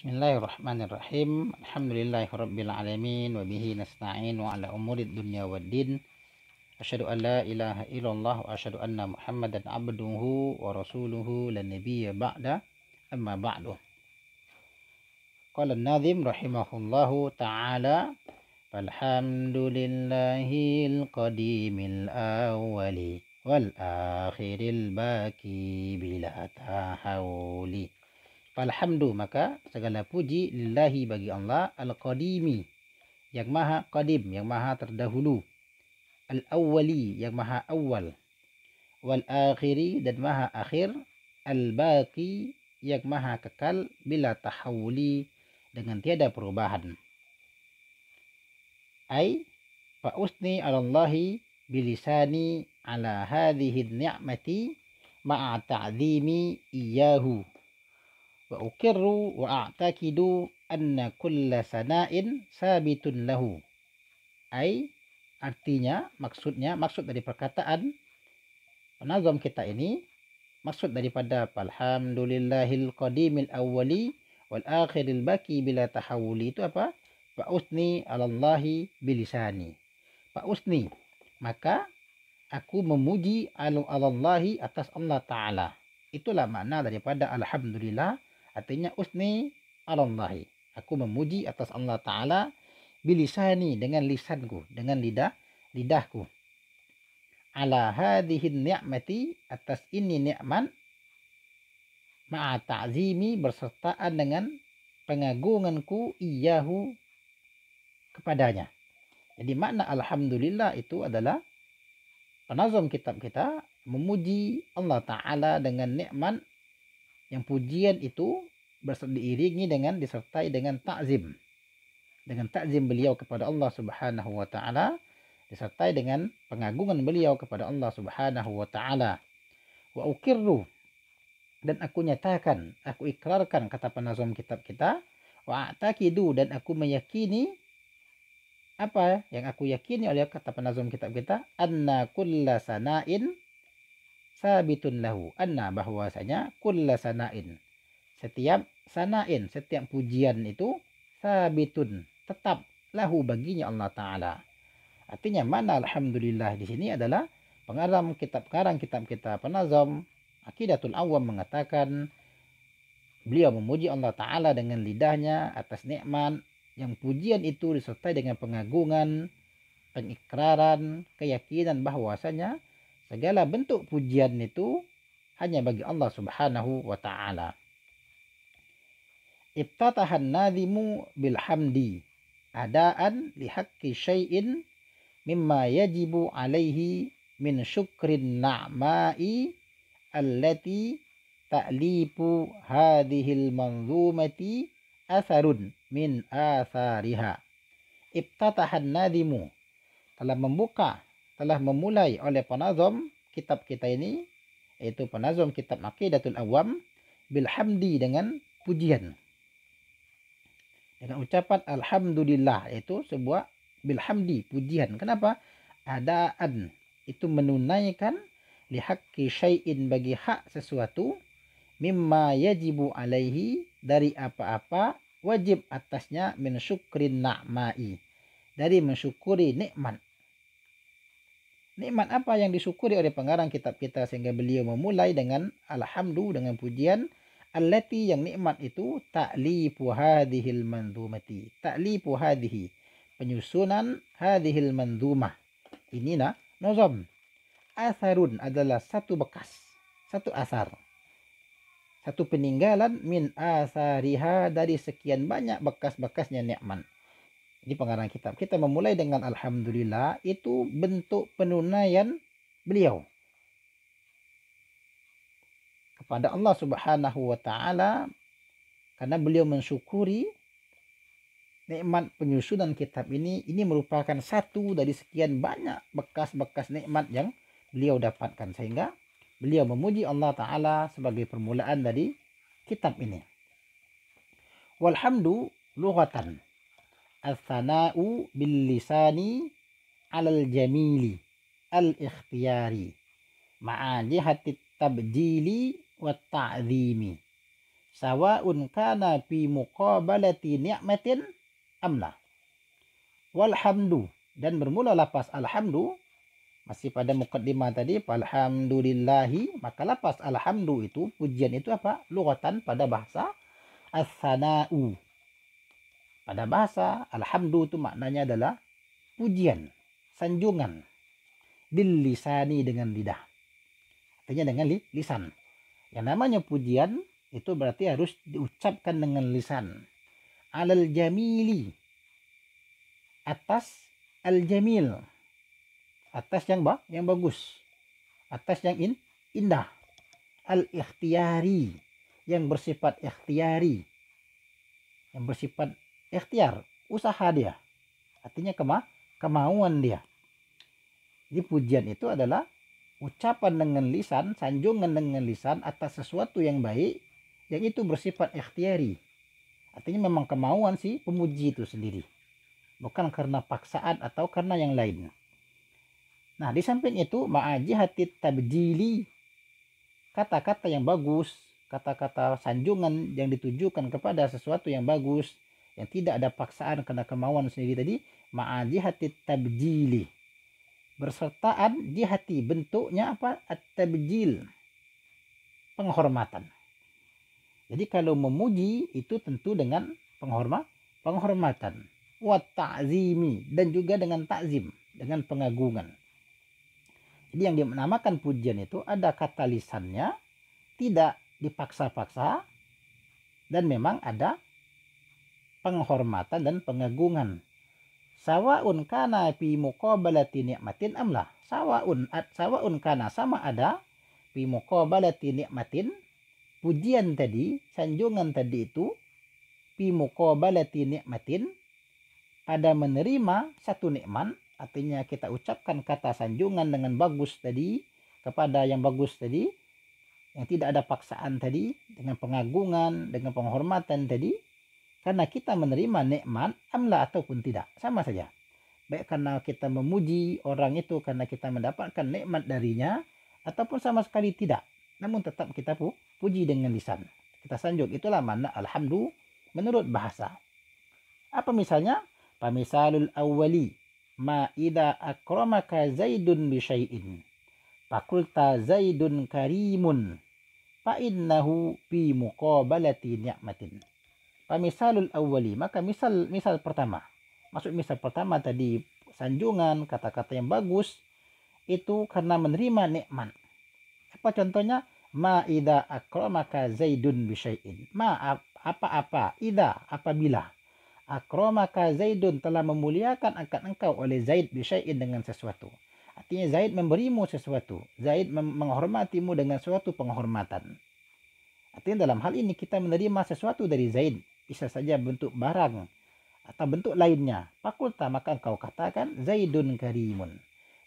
Bismillahirrahmanirrahim. Alhamdulillahirabbil alamin wa bihi nasta'in wa ala umurid dunya waddin. Asyhadu an la ilaha illallah wa asyhadu anna Muhammadan abduhu wa rasuluhu la nabiyya ba'da. Amma ba'du. Qala an-nadhim rahimahullahu ta'ala, alhamdulillahil qadimil awwali wal akhiril baqi bila tahawuli. Alhamdu, maka segala puji lillahi bagi Allah, al-qadimi yang maha qadim, yang maha terdahulu, al-awwali yang maha awal, wal akhiri dan maha akhir, al-baqi yang maha kekal, bila tahawuli dengan tiada perubahan. Ai fa usni 'ala Allahi bilisani 'ala hadhihi ni'mati ma'a ta'zimi iyyahu wa ukirru wa a'taqidu anna kulla sana'in sabitun lahu. Artinya, maksud dari perkataan penazam kita ini, maksud daripada alhamdulillahil qadimil awwali wal akhiril baqi bila tahawuli itu apa? Fa usni 'ala Allahi bilisani. Fa usni, maka aku memuji 'ala Allahi atas Allah Ta'ala. Itulah makna daripada alhamdulillah. Artinya usni 'ala Allahi, aku memuji atas Allah Ta'ala, bilisani dengan lisanku, dengan lidahku, ala hadhihi ni'mati atas ini nikmat, ma'a ta'zimi bersertaan dengan pengagunganku, iyahu kepadanya. Jadi makna alhamdulillah itu adalah penazam kitab kita memuji Allah Ta'ala dengan nikmat, yang pujian itu diiringi dengan disertai dengan ta'zim. Dengan ta'zim beliau kepada Allah Subhanahu wa taala, disertai dengan pengagungan beliau kepada Allah Subhanahu wa taala. Wa ukirru, dan aku nyatakan, aku ikrarkan, kata penazam kitab kita, wa a'taqidu, dan aku meyakini. Apa yang aku yakini oleh kata penazam kitab kita? Anna kulla sana'in sabitun lahu. Anna, bahwasanya, kulla sana'in, setiap sana'in, setiap pujian itu, sabitun, tetap, lahu, baginya Allah Ta'ala. Artinya mana alhamdulillah di sini adalah pengarang kitab kita penazam Aqidatul Awam mengatakan beliau memuji Allah Ta'ala dengan lidahnya atas nikmat, yang pujian itu disertai dengan pengagungan, pengikraran, keyakinan bahwasanya segala bentuk pujian itu hanya bagi Allah Subhanahu wa Ta'ala. Ibtatahan nadhimu bilhamdi adaan lihaqqi syai'in mimma yajibu alaihi min syukrin na'ma'i allati ta'lifu hadhil manzumati atharun min athariha. Ibtatahan nadhimu, telah memulai oleh penazam kitab kita ini, yaitu penazam kitab Aqidatul Awam, bilhamdi, dengan pujian, dengan ucapan alhamdulillah, yaitu sebuah bilhamdi, pujian. Kenapa? Adaan, itu menunaikan, lihaqqi syai'in, bagi hak sesuatu, mimma yajibu alaihi, dari apa-apa wajib atasnya, min syukrin na'ma'i, dari mensyukuri nikmat. Nikmat apa yang disyukuri oleh pengarang kitab kita sehingga beliau memulai dengan alhamdu, dengan pujian, allati, yang nikmat itu, ta'lifu hadhil manzumati, ta'lifu hadhihi, penyusunan, hadhil manzumah, ini nazam. Atharun adalah satu bekas, satu asar, satu peninggalan, min athariha, dari sekian banyak bekas-bekasnya nikmat. Jadi pengarang kitab kita memulai dengan alhamdulillah, itu bentuk penunaian beliau kepada Allah Subhanahu wa Ta'ala, karena beliau mensyukuri nikmat penyusunan kitab ini. Ini merupakan satu dari sekian banyak bekas-bekas nikmat yang beliau dapatkan, sehingga beliau memuji Allah Ta'ala sebagai permulaan dari kitab ini. Walhamdu lughatan as-sana'u bil lisani 'alal jamili al-ikhtiyari ma'a jihati tabjili wa ta'zimi. Sawa'un kana fi muqabalati ni'matin amla. Walhamdu, dan bermula lapas alhamdu masih pada muqaddimah tadi, alhamdulillahi, maka lapas alhamdu itu, pujian itu apa? Lughatan pada bahasa as-sana'u. Pada bahasa alhamdu itu maknanya adalah pujian, sanjungan, bil lisani, dengan lidah. Artinya dengan lisan. Yang namanya pujian itu berarti harus diucapkan dengan lisan. Alal jamili, atas al-jamil, atas yang bagus, atas yang indah. Al-ikhtiyari, yang bersifat ikhtiyari, yang bersifat ikhtiar, usaha dia, artinya kemauan dia. Jadi pujian itu adalah ucapan dengan lisan, sanjungan dengan lisan atas sesuatu yang baik, yang itu bersifat ikhtiyari, artinya memang kemauan si pemuji itu sendiri, bukan karena paksaan atau karena yang lain. Nah, di samping itu ma'ajihati tabjili, kata-kata yang bagus, kata-kata sanjungan yang ditujukan kepada sesuatu yang bagus, yang tidak ada paksaan karena kemauan sendiri tadi, ma'ajihati tabjili, bersertaan jihati, bentuknya apa? At-tabjil, penghormatan. Jadi kalau memuji itu tentu dengan penghormatan, wa ta'zimi, dan juga dengan ta'zim, dengan pengagungan. Jadi yang dinamakan pujian itu ada kata lisannya, tidak dipaksa-paksa, dan memang ada penghormatan dan pengagungan. Sawa'un kana fi muqabalati ni'matin amlah. Sawa'un kana, sama ada, fi muqabalati ni'matin, pujian tadi, sanjungan tadi itu, fi muqabalati ni'matin, pada menerima satu nikmat. Artinya kita ucapkan kata sanjungan dengan bagus tadi, kepada yang bagus tadi, yang tidak ada paksaan tadi, dengan pengagungan, dengan penghormatan tadi, karena kita menerima nikmat amla ataupun tidak, sama saja. Baik karena kita memuji orang itu karena kita mendapatkan nikmat darinya, ataupun sama sekali tidak, namun tetap kita puji dengan lisan, kita sanjung. Itulah makna alhamdu menurut bahasa. Apa misalnya? Pamisalul awwali, ma idza akramaka zaidun bi syai'in fakulta zaidun karimun fa innahu fi muqabalati ni'matin. Pamisalul awwali, maka misal pertama. Maksud misal pertama tadi sanjungan, kata-kata yang bagus itu karena menerima nikmat. Apa contohnya? Ma idza akramaka zaidun bi syai'in. Ma apa-apa, idza apabila, akramaka zaidun telah memuliakan akan engkau oleh Zaid bisyai'in dengan sesuatu. Artinya Zaid memberimu sesuatu, Zaid menghormatimu dengan suatu penghormatan. Artinya dalam hal ini kita menerima sesuatu dari Zaid, bisa saja bentuk barang atau bentuk lainnya. Fakulta, maka engkau katakan Zaidun karimun.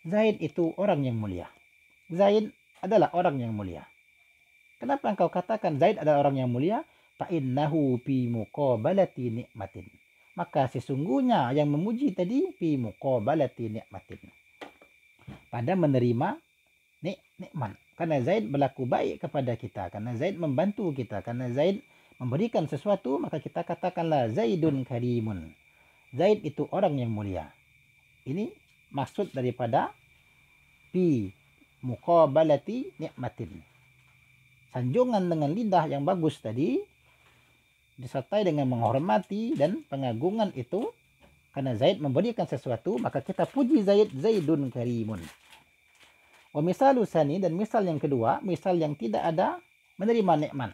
Zaid itu orang yang mulia. Zaid adalah orang yang mulia. Kenapa engkau katakan Zaid adalah orang yang mulia? Fa innahu fi muqabalati ni'matin. Maka sesungguhnya yang memuji tadi fi muqabalati ni'matin, pada menerima nikmat. Karena Zaid berlaku baik kepada kita, karena Zaid membantu kita, karena Zaid memberikan sesuatu, maka kita katakanlah Zaidun karimun. Zaid itu orang yang mulia. Ini maksud daripada fi muqabalati ni'matin. Sanjungan dengan lidah yang bagus tadi disertai dengan menghormati dan pengagungan itu, karena Zaid memberikan sesuatu, maka kita puji Zaid, Zaidun karimun. Wa misalu sani, dan misal yang kedua, misal yang tidak ada menerima nikmat.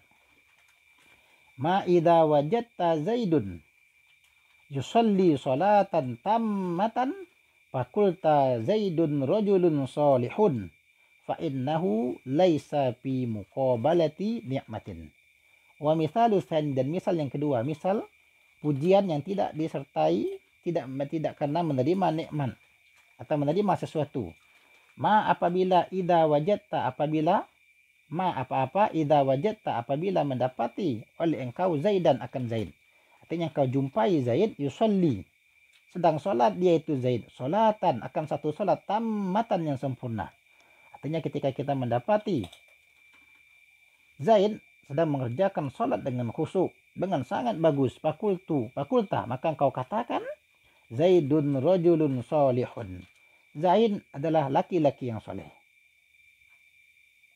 Ma idza wajadta Zaidun yusalli salatan tammatan fakulta Zaidun rajulun salihun fa innahu laisa fi muqabalati ni'matin. Wa misalu tsani, dan misal yang kedua, misal pujian yang tidak disertai, tidak karena menerima nikmat atau menerima sesuatu. Ma apabila idza wajadta, apabila ma apa-apa idza wajadta, apabila mendapati oleh engkau Zaidan akan Zaid. Artinya engkau jumpai Zaid yusalli, sedang solat dia itu Zaid, solatan akan satu solat tammatan yang sempurna. Artinya ketika kita mendapati Zaid sedang mengerjakan sholat dengan khusyuk, dengan sangat bagus, fakulta, maka engkau katakan Zaidun rajulun solihun. Zaid adalah laki-laki yang soleh.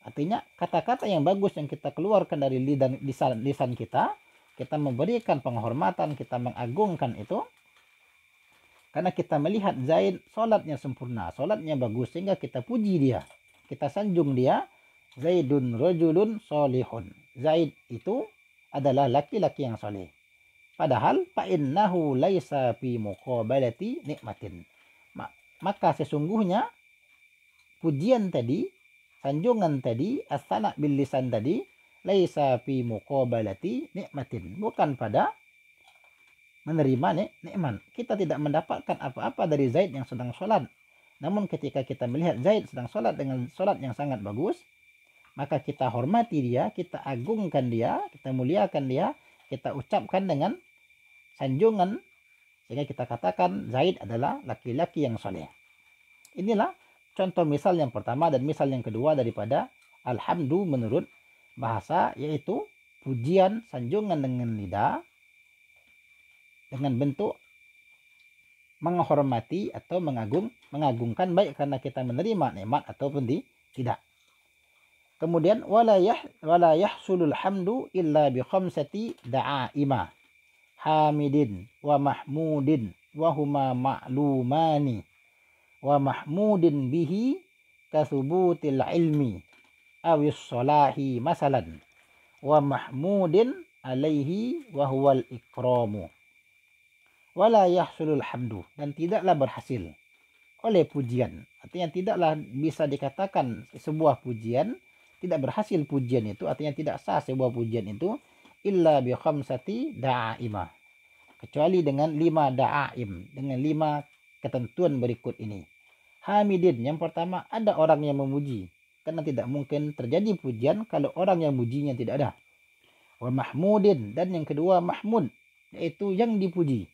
Artinya kata-kata yang bagus yang kita keluarkan dari lisan kita, kita memberikan penghormatan, kita mengagungkan itu, karena kita melihat Zaid sholatnya sempurna, sholatnya bagus, sehingga kita puji dia, kita sanjung dia. Zaidun rajulun solihun. Zaid itu adalah laki-laki yang soleh. Padahal fa'innahu laisa fi muqabalati nikmatin. Maka sesungguhnya pujian tadi, sanjungan tadi, as-sana' bil lisan tadi, laisa fi muqabalati nikmatin, bukan pada menerima nikmat. Kita tidak mendapatkan apa-apa dari Zaid yang sedang sholat. Namun ketika kita melihat Zaid sedang sholat dengan sholat yang sangat bagus, maka kita hormati dia, kita agungkan dia, kita muliakan dia, kita ucapkan dengan sanjungan, sehingga kita katakan Zaid adalah laki-laki yang soleh. Inilah contoh misal yang pertama dan misal yang kedua daripada alhamdu menurut bahasa, yaitu pujian, sanjungan dengan lidah dengan bentuk menghormati atau mengagungkan, baik karena kita menerima nikmat ataupun tidak. Kemudian wala yahsulul hamdu illa bi khamsati da'aima hamidin wa mahmudin wa huma ma'lumani wa mahmudin bihi kathubutil ilmi awis salahi masalan wa mahmudin alaihi wa huwal ikramu. Wala yahsulul hamdu, dan tidaklah berhasil oleh pujian. Artinya tidaklah bisa dikatakan sebuah pujian, tidak berhasil pujian itu, artinya tidak sah sebuah pujian itu, illa bi khamsati da'aimah, kecuali dengan 5 da'aim, dengan 5 ketentuan berikut ini. Hamidin, yang pertama ada orang yang memuji, karena tidak mungkin terjadi pujian kalau orang yang mujinya tidak ada. Wa mahmudin, dan yang kedua mahmud, yaitu yang dipuji.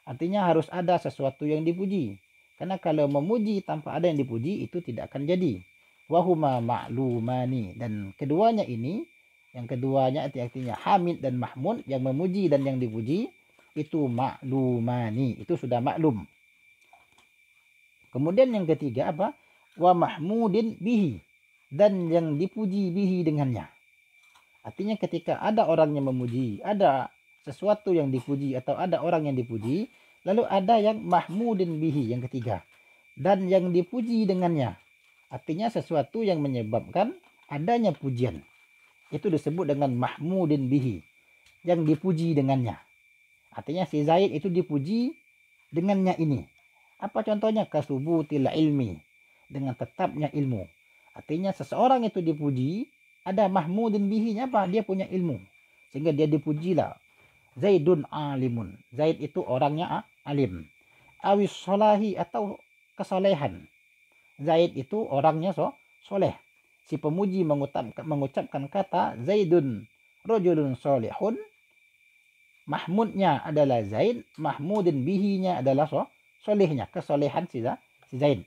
Artinya harus ada sesuatu yang dipuji, karena kalau memuji tanpa ada yang dipuji itu tidak akan jadi. Wahuma ma'lumani, dan keduanya ini, yang keduanya artinya hamid dan mahmud, yang memuji dan yang dipuji itu ma'lumani, itu sudah maklum. Kemudian yang ketiga apa? Wa mahmudin bihi, dan yang dipuji bihi dengannya. Artinya ketika ada orang yang memuji, ada sesuatu yang dipuji atau ada orang yang dipuji, lalu ada yang mahmudin bihi, yang ketiga, dan yang dipuji dengannya. Artinya sesuatu yang menyebabkan adanya pujian, itu disebut dengan mahmudin bihi, yang dipuji dengannya. Artinya si Zaid itu dipuji dengannya ini. Apa contohnya? Kasubutil ilmi, dengan tetapnya ilmu. Artinya seseorang itu dipuji, ada mahmudin bihinya apa? Dia punya ilmu, sehingga dia dipujilah. Zaidun alimun, Zaid itu orangnya alim. Awis solahi, atau kesolehan, Zaid itu orangnya soleh. Si pemuji mengucapkan kata Zaidun rajulun solihun, mahmudnya adalah Zaid, mahmudin bihinya adalah solehnya, kesolehan si Zaid.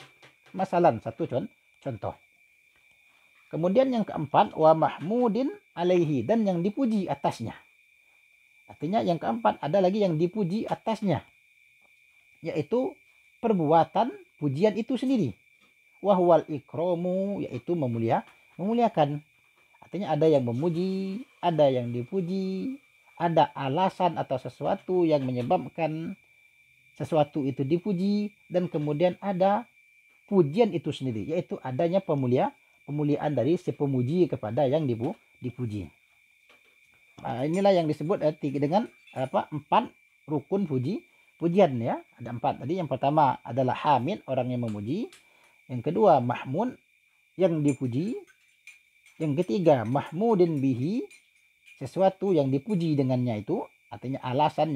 Masalan, satu contoh. Kemudian yang keempat, wa mahmudin alaihi, dan yang dipuji atasnya. Artinya yang keempat ada lagi yang dipuji atasnya, yaitu perbuatan pujian itu sendiri. Wahwal ikramu, yaitu memuliakan. Artinya ada yang memuji, ada yang dipuji, ada alasan atau sesuatu yang menyebabkan sesuatu itu dipuji, dan kemudian ada pujian itu sendiri, yaitu adanya pemuliaan dari si pemuji kepada yang dipuji. Nah, inilah yang disebut dengan 4 rukun pujian ya. Ada 4 tadi. Yang pertama adalah hamid, orang yang memuji. Yang kedua mahmud, yang dipuji. Yang ketiga mahmudin bihi, sesuatu yang dipuji dengannya itu, artinya alasan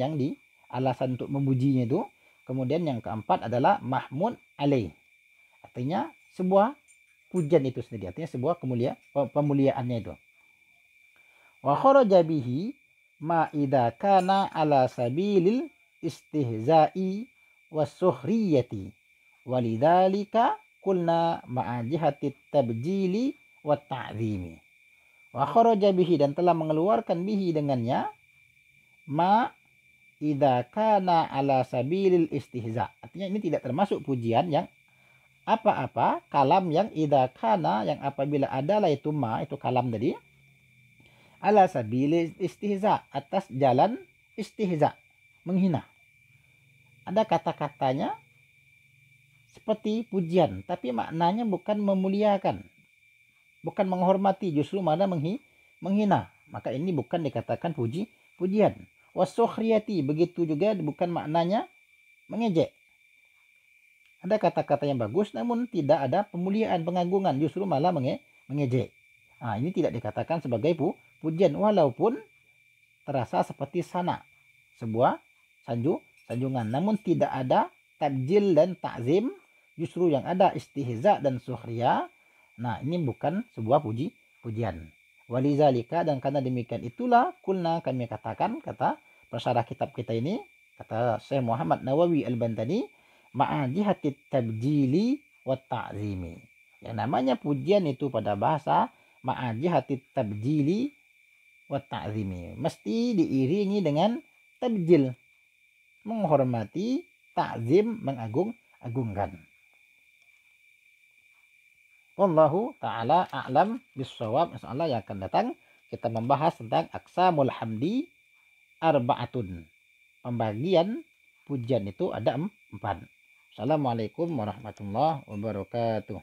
untuk memujinya itu. Kemudian yang keempat adalah mahmud alaih, artinya sebuah pujian itu sendiri, artinya sebuah pemuliaannya itu. Wa kharaja bihi ma idza kana ala sabilil istihza'i was-sukhriyati walidzalika qulna ma'a jihati tabjili wa ta'zimi Wa kharaja bihi, dan telah mengeluarkan bihi dengannya, ma idza kana ala sabilil istihza. Artinya ini tidak termasuk pujian yang apa-apa kalam yang idza kana, yang apabila adalah itu ma, itu kalam tadi, ala sabilil istihza, atas jalan istihza, menghina. Ada kata-katanya seperti pujian, tapi maknanya bukan memuliakan, bukan menghormati, justru malah menghina. Maka ini bukan dikatakan pujian. Wasukhriyati, begitu juga bukan maknanya mengejek. Ada kata-kata yang bagus namun tidak ada pemuliaan, pengagungan, justru malah mengejek. Nah, ini tidak dikatakan sebagai pujian, walaupun terasa seperti sana, sebuah sanjungan, namun tidak ada tabjil dan ta'zim, justru yang ada istihza dan sukhriya. Nah, ini bukan sebuah pujian. Walizalika, dan karena demikian itulah, kulna, kami katakan, kata pesarah kitab kita ini, kata Syekh Muhammad Nawawi Al-Bantani, ma'ajihatit tabjili wa ta'zimi. Yang namanya pujian itu pada bahasa ma'ajihatit tabjili wa ta'zimi, mesti diiringi dengan tabjil, menghormati, ta'zim, mengagung-agungkan. Wallahu ta'ala a'lam bissawab. Insyaallah yang akan datang kita membahas tentang aqsamul hamdi arba'atun. Pembagian pujian itu ada 4. Assalamualaikum warahmatullahi wabarakatuh.